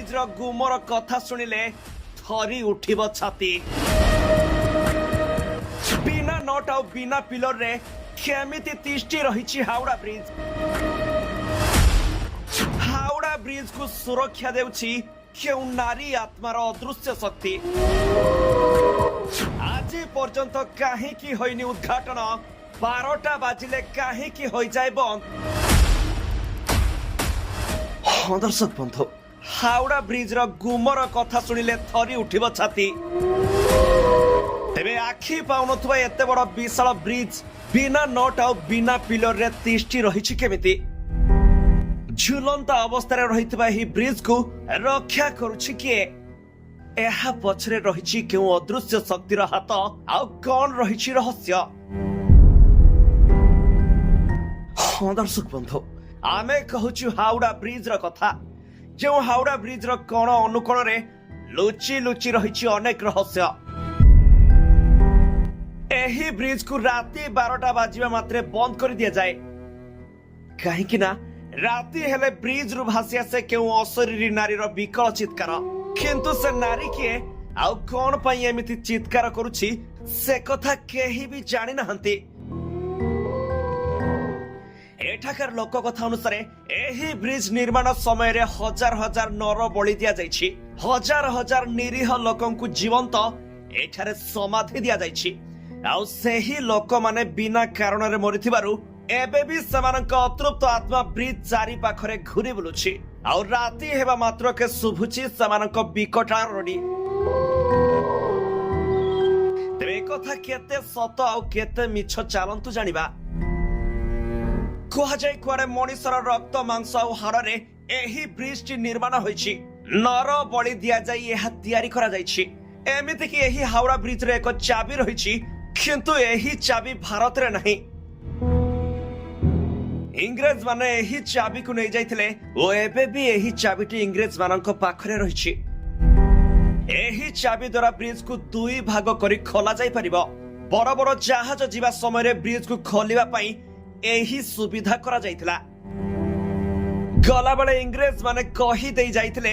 Bridge रो गुमर कथा सुनिले थरी उठिब छाती। बिना नट आ बिना पिलर रे केमिति तिष्टि रहिछि हावड़ा ब्रिज। हावड़ा ब्रिज को सुरक्षा देउछि केउ नारी आत्मार अदृश्य शक्ति। आज पर्यंत काहेकि होइनि उद्घाटन, 12टा बाजिले काहेकि होई जाय बंद। दर्शक बंधु, हावड़ा ब्रिज रो गुमर कथा सुनिले थरी उठिब छाती। तेबे आखि पाउनथुवा एते बड़ विशाल ब्रिज बिना नट आ बिना पिलर रे तिष्टि रहिछि केमिति? झुलंता अवस्था रहितबा ही ब्रिज को रक्षा करुछि किए? एहा पछरे रहिछि केउ अदृश्य शक्तिर हाथ आ कोन रहिछि रहस्य? दर्शक बंधु, आमे कहूछु हावड़ा ब्रिज रो कथा, जो हावड़ा ब्रिज रो कोण अनुकोण रे लुचि लुचि रहिछि अनेक रहस्य। एही ब्रिज को राति 12टा बाजिबा मात्रे बंद कर दिया जाए, काहेकि ना राति हेले ब्रिज रु भासी आसे केउ अशरीरी नारी रो विकल चित्कार। किंतु से नारी किए आउ कोन पई एमिति चित्कार करूछि से कथा केही भी जानि नहंती। एठाकर लोक कथा अनुसार एही ब्रिज निर्माण समय रे हजार हजार नर बलि दिया जाइछि। हजार हजार निरीह लोकन को जीवंत एठारे समाधि दिया जाइछि। आउ सेही लोक माने बिना कारण रे मरिथिबारु एबे भी समानक अतृप्त आत्मा ब्रिज चारि पाखरे घुरी बुलुछि। आउ राति हेबा मात्र के शुभुछि समानक बिकटा रडी। तेबे कथा केते सत आउ केते मिछ चालंतु जानिबा। कुहा जाय कुआरे मनिषर रक्त मांस आउ हाड़रे एही ब्रिज टी निर्माण होइछि। नर बलि दिया जाई एहा तयारी करा जाइछि। एमिति कि एही हावड़ा ब्रिज रे एक चाबी रहिछि, किंतु एही चाबी भारत रे नहीं। इंग्रेज माने एही चाबी को नै जाइथिले ओ एबे भी एही चाबीटी इंग्रेज मानक पाखरे रहिछि। एही चाबी द्वारा ब्रिज को दुई भाग करी खोला जाय परिबो। बड़ बड़ जहाज जीवा समय रे ब्रिज को खोलिबा पई एही सुविधा करा जाइथिला। गला बेले इंग्रेज माने कहि देई जाइथिले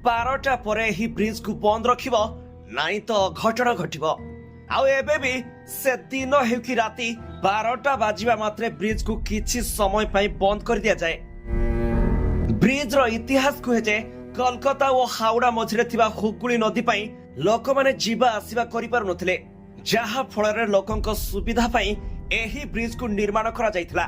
12टा परे एही ब्रिज को बंद रखिबो, नाइ तो अघटन घटिबो। आउ एबे भी से दिन हेउ कि राति 12टा बाजिबा मात्रे ब्रिज को किछि समय पई बंद कर दिया जाए। ब्रिज रो इतिहास कहे जे कलकत्ता और हावड़ा मझिरे थिबा हुगुली नदी पई लोक माने जीवा आसीबा करि पारु नथिले, जहा फल रे लोकंक सुविधा पई एही ब्रिज को निर्माण करा जाइथिला।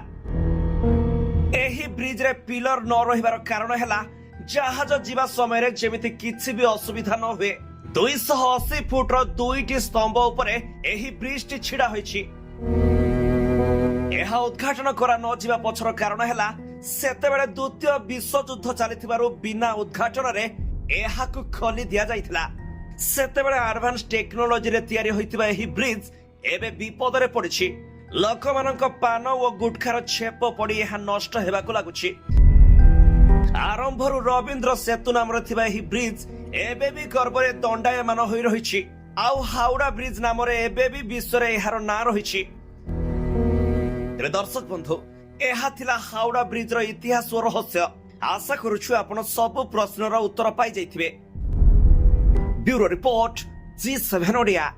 एही ब्रिज रे पिलर न रहिबार कारण हैला जहाज जीवा समय रे जेमिति किछि भी असुविधा न हुए। 280 फुट रो दुईटी स्तंभ उपरे एही ब्रिज टी छिड़ा होइछि। एहा उद्घाटन करा न जीवा पछर कारण हैला सेते बेले द्वितीय विश्व युद्ध चलिथिबारु बिना उद्घाटन रे एहा को खोली दिया जाइथिला। सेते बेले एडवांस टेक्नोलॉजी रे तयारी होइतिबा एही ब्रिज एबे विपद रे पड़िछि। लोकमानक पान ओ गुटखार छेप पड़ी एहा नष्ट हेबाकु लागुछि। आरंभरु रविंद्र सेतु नाम थिबा एही ब्रिज एबे भी गर्वरे दंडायमान होई रहिछि। आउ हावड़ा ब्रिज नाम रे एबे भी विश्व रे एहार ना रहिछि। तेरे दर्शक बंधु, एहा थिला हावड़ा ब्रिज रो इतिहास और रहस्य। आशा करूछु आपण सब प्रश्नर उत्तर पाई जाइथिबे। Bureau report G7 Odia.